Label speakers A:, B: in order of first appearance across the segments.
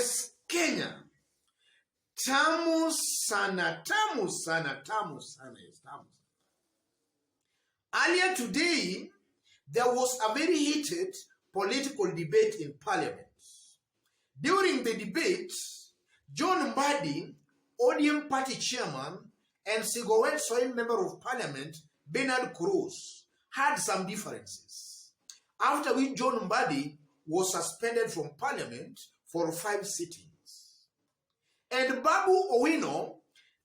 A: Yes, Kenya. Tamu sana, tamu sana, tamu sana, yes, tamu. Earlier today, there was a very heated political debate in Parliament. During the debate, John Mbadi, ODM party chairman, and Sigowet Soil member of Parliament, Bernard Koros, had some differences. After which John Mbadi was suspended from Parliament for 5 sittings. And Babu Owino,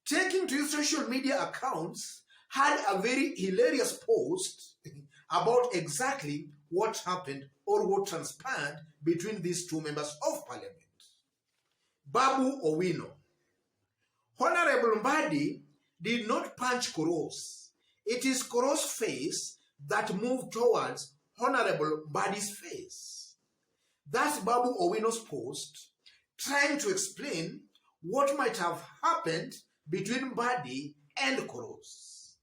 A: taking to his social media accounts, had a very hilarious post about exactly what happened or what transpired between these two members of Parliament. Babu Owino. Honorable Mbadi did not punch Koros. It is Koros' face that moved towards Honorable Mbadi's face. That's Babu Owino's post, trying to explain what might have happened between Mbadi and Koros.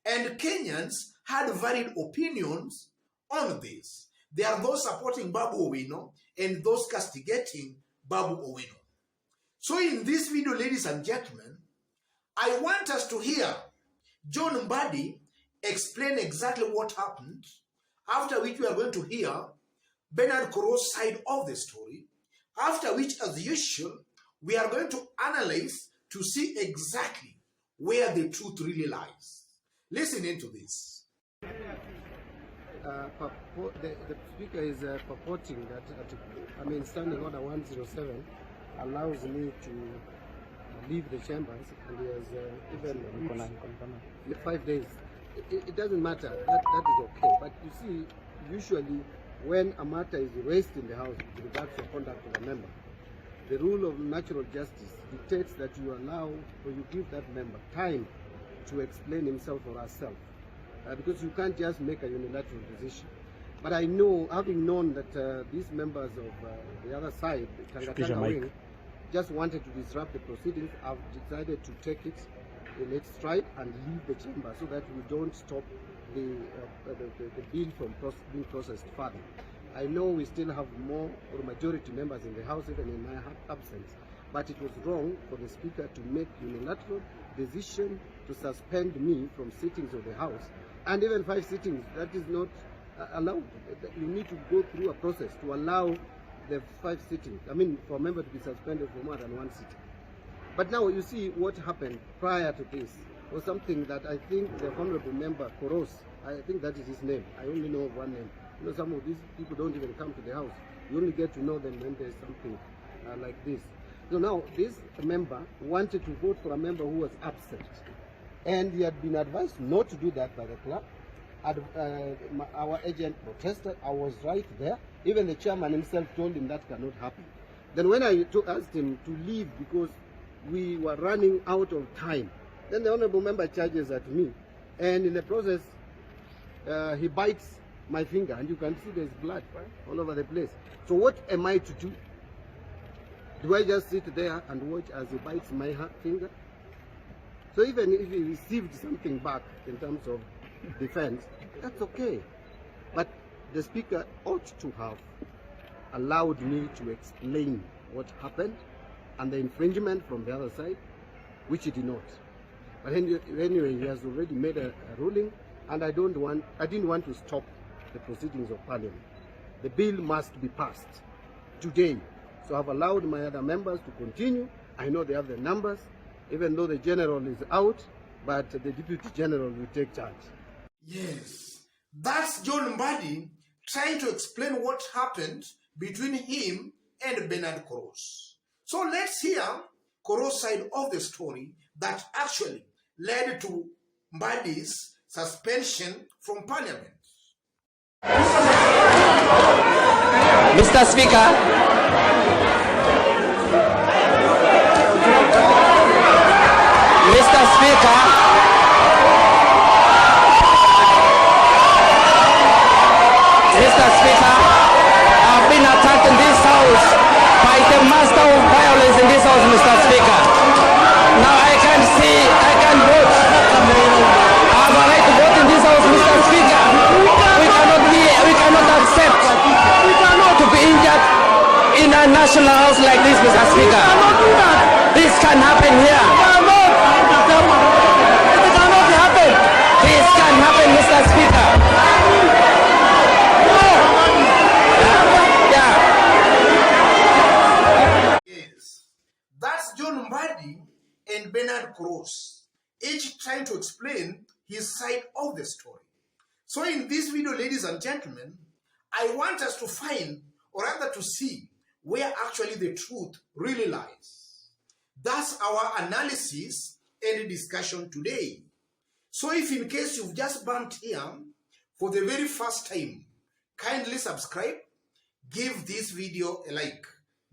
A: And Kenyans had varied opinions on this. There are those supporting Babu Owino and those castigating Babu Owino. So in this video, ladies and gentlemen, I want us to hear John Mbadi explain exactly what happened, after which we are going to hear Bernard Koros' side of the story, after which, as usual, we are going to analyze to see exactly where the truth really lies. Listen into this.
B: The speaker is purporting that Standing Order 107 allows me to leave the chambers, and he has even 5 days. It doesn't matter, that is okay. But you see, usually when a matter is raised in the House with regards to conduct of a member, the rule of natural justice dictates that you allow or you give that member time to explain himself or herself, because you can't just make a unilateral decision. But I know, having known that these members of the other side, the Tangatanga wing, just wanted to disrupt the proceedings, I've decided to take it in its stride and leave the chamber so that we don't stop the bill from being processed further. I know we still have more or majority members in the House, even in my absence, but it was wrong for the Speaker to make unilateral decision to suspend me from sittings of the House, and even 5 sittings. That is not allowed. You need to go through a process to allow the 5 sittings. For a member to be suspended for more than 1 sitting. But now you see what happened prior to this was something that I think the Honorable Member Koros, I think that is his name. I only know of one name. Some of these people don't even come to the House. You only get to know them when there's something like this. So now this member wanted to vote for a member who was absent, and he had been advised not to do that by the club. Our agent protested. I was right there. Even the chairman himself told him that cannot happen. Then when I asked him to leave because we were running out of time, then the honorable member charges at me, and in the process he bites my finger, and you can see there's blood all over the place. So what am I to do? Do I just sit there and watch as he bites my finger? So even if he received something back in terms of defense, that's okay. But the Speaker ought to have allowed me to explain what happened and the infringement from the other side, which he did not. But anyway, he has already made a ruling, and I didn't want to stop the proceedings of Parliament. The bill must be passed today. So I've allowed my other members to continue. I know they have the numbers, even though the general is out, but the deputy general will take charge.
A: Yes, that's John Mbadi trying to explain what happened between him and Bernard Koros. So let's hear Koros' side of the story that actually led to Mbadi's suspension from Parliament.
C: Mr. Speaker, Mr. Speaker, I've been attacked in this house by the master of violence in this house, Mr. Speaker. Now I can't see, I can't vote. I have a right to vote in this house, Mr. Speaker. We cannot accept to be injured in an national house like this, Mr. Speaker. This can happen here. It cannot happen. This can happen, Mr. Speaker.
A: Yes. That's John Mbadi and Bernard Koros, each trying to explain his side of the story. So in this video, ladies and gentlemen, I want us to find, or rather to see, where actually the truth really lies. That's our analysis and discussion today. So if in case you've just bumped here for the very first time, kindly subscribe, give this video a like.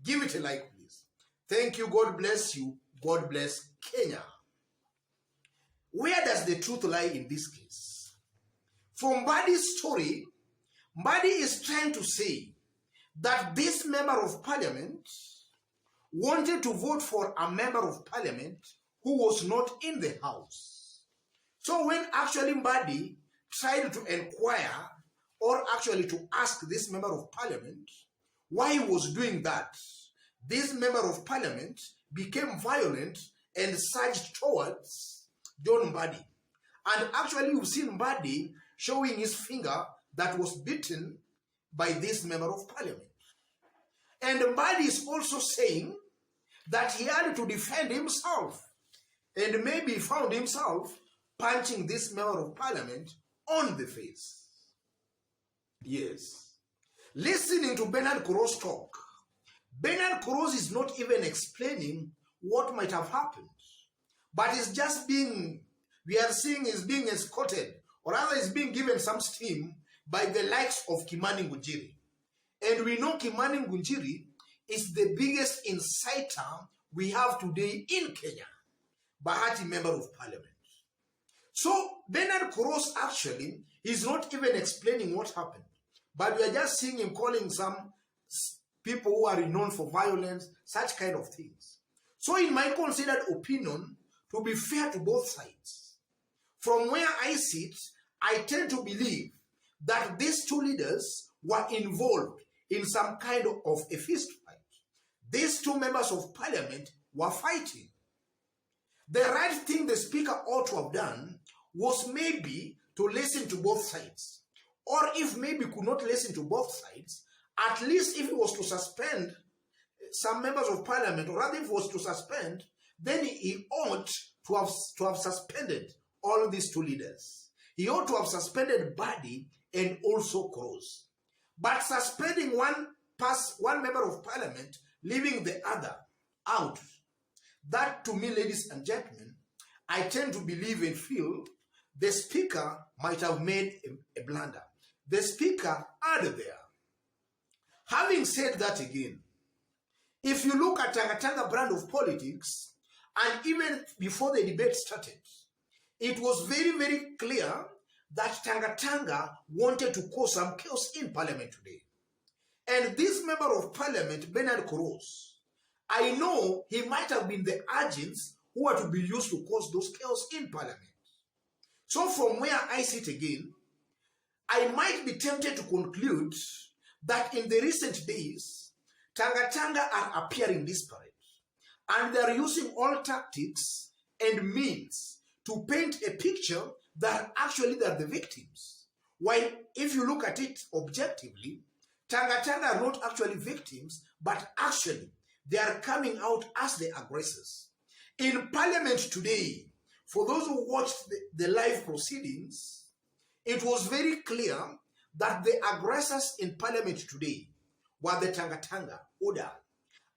A: Give it a like, please. Thank you. God bless you. God bless Kenya. Where does the truth lie in this case? From Mbadi's story, Mbadi is trying to say that this member of parliament wanted to vote for a member of parliament who was not in the house. So when actually Mbadi tried to inquire or actually to ask this member of parliament why he was doing that, this member of parliament became violent and surged towards John Mbadi. And actually you've seen Mbadi showing his finger that was bitten by this member of parliament. And Mbadi is also saying that he had to defend himself, and maybe he found himself punching this member of parliament on the face. Yes. Listening to Bernard Koros talk, Bernard Koros is not even explaining what might have happened, but it's just being, we are seeing is being escorted, or rather is being given some steam by the likes of Kimani Ngunjiri. And we know Kimani Ngunjiri is the biggest inciter we have today in Kenya, Bahati member of parliament. So Bernard Koros actually is not even explaining what happened, but we are just seeing him calling some people who are renowned for violence, such kind of things. So in my considered opinion, to be fair to both sides, from where I sit, I tend to believe that these two leaders were involved in some kind of a fist fight. These two members of parliament were fighting. The right thing the speaker ought to have done was maybe to listen to both sides. Or if maybe could not listen to both sides, at least if he was to suspend some members of parliament, or rather if he was to suspend, then he ought to have suspended all these two leaders. He ought to have suspended Mbadi and also Koros. But suspending one member of parliament, leaving the other out, that to me, ladies and gentlemen, I tend to believe and feel the speaker might have made a blunder. The speaker added there. Having said that again, if you look at Tanga brand of politics, and even before the debate started, it was very, very clear that Tanga wanted to cause some chaos in parliament today. And this member of parliament, Bernard Koros, I know he might have been the agents who were to be used to cause those chaos in parliament. So from where I sit again, I might be tempted to conclude that in the recent days, Tanga are appearing disparate, and they are using all tactics and means to paint a picture that actually they are the victims. While if you look at it objectively, Tanga are not actually victims, but actually they are coming out as the aggressors. In parliament today, for those who watched the live proceedings, it was very clear that the aggressors in parliament today were the Tanga order.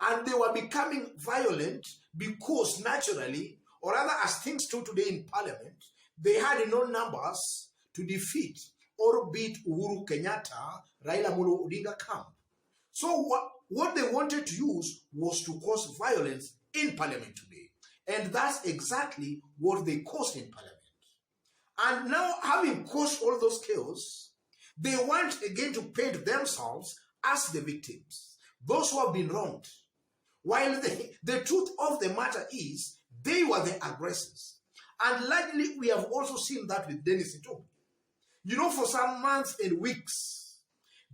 A: And they were becoming violent because naturally, or rather as things stood today in parliament, they had enough numbers to defeat or beat Uhuru Kenyatta, Raila Amolo Odinga camp. So what they wanted to use was to cause violence in parliament today. And that's exactly what they caused in parliament. And now, having caused all those chaos, they want again to paint themselves as the victims, those who have been wronged. While the truth of the matter is, they were the aggressors. And likely, we have also seen that with Dennis Itumbi. You know, for some months and weeks,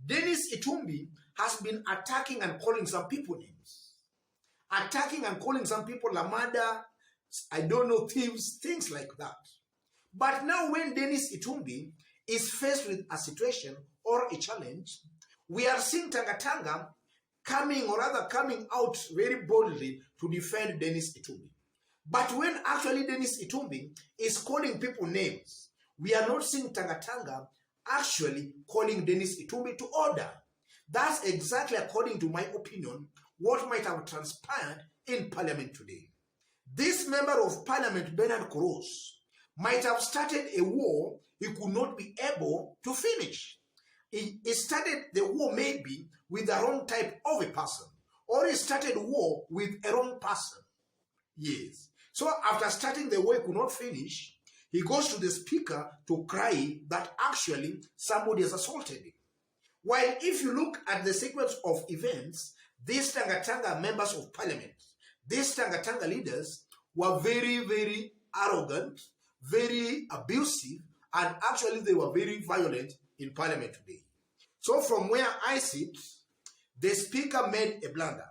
A: Dennis Itumbi has been attacking and calling some people names. Attacking and calling some people Lamada, I don't know, thieves, things like that. But now when Dennis Itumbi is faced with a situation or a challenge, we are seeing Tanga coming, or rather coming out very boldly to defend Dennis Itumbi. But when actually Dennis Itumbi is calling people names, we are not seeing Tanga actually calling Dennis Itumbi to order. That's exactly, according to my opinion, what might have transpired in Parliament today. This member of Parliament, Bernard Koros, might have started a war he could not be able to finish. He started the war maybe with the wrong type of a person, or he started war with a wrong person. Yes. So after starting the war he could not finish, he goes to the speaker to cry that actually somebody has assaulted him. While if you look at the sequence of events, these Tanga members of Parliament, these Tanga leaders were very, very arrogant, very abusive, and actually they were very violent in Parliament today. So from where I sit, the speaker made a blunder.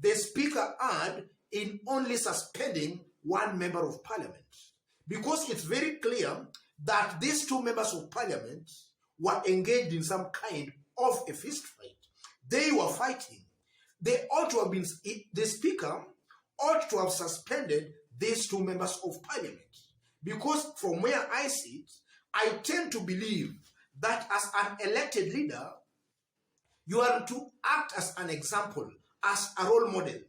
A: The speaker erred in only suspending one member of Parliament, because it's very clear that these two members of Parliament were engaged in some kind of a fist fight. They were fighting. They ought to have been, the speaker ought to have suspended these two members of Parliament, because from where I sit, I tend to believe that as an elected leader, you are to act as an example, as a role model.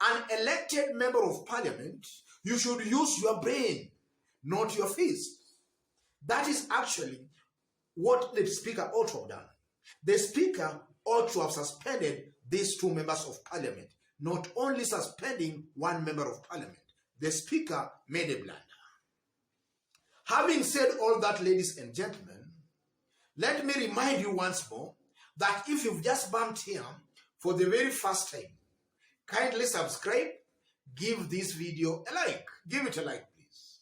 A: An elected member of Parliament, you should use your brain, not your fist. That is actually what the speaker ought to have done. The speaker ought to have suspended these two members of Parliament, not only suspending one member of Parliament. The speaker made a blunder. Having said all that, ladies and gentlemen, let me remind you once more that if you've just bumped here for the very first time, kindly subscribe, give this video a like. Give it a like, please.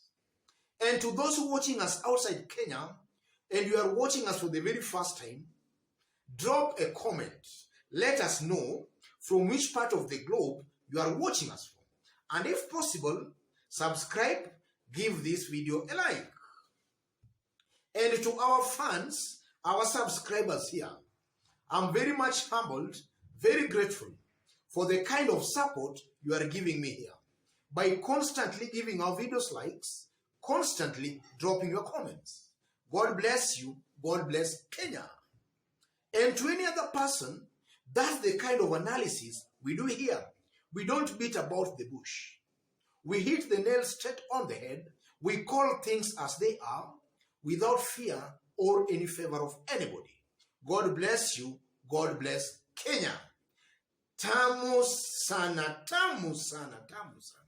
A: And to those who are watching us outside Kenya, and you are watching us for the very first time, drop a comment. Let us know from which part of the globe you are watching us from. And if possible, subscribe, give this video a like. And to our fans, our subscribers here, I'm very much humbled, very grateful for the kind of support you are giving me here by constantly giving our videos likes, constantly dropping your comments. God bless you. God bless Kenya. And to any other person, that's the kind of analysis we do here. We don't beat about the bush. We hit the nail straight on the head. We call things as they are without fear or any favor of anybody. God bless you. God bless Kenya. Tamu sana, tamu sana, tamu sana.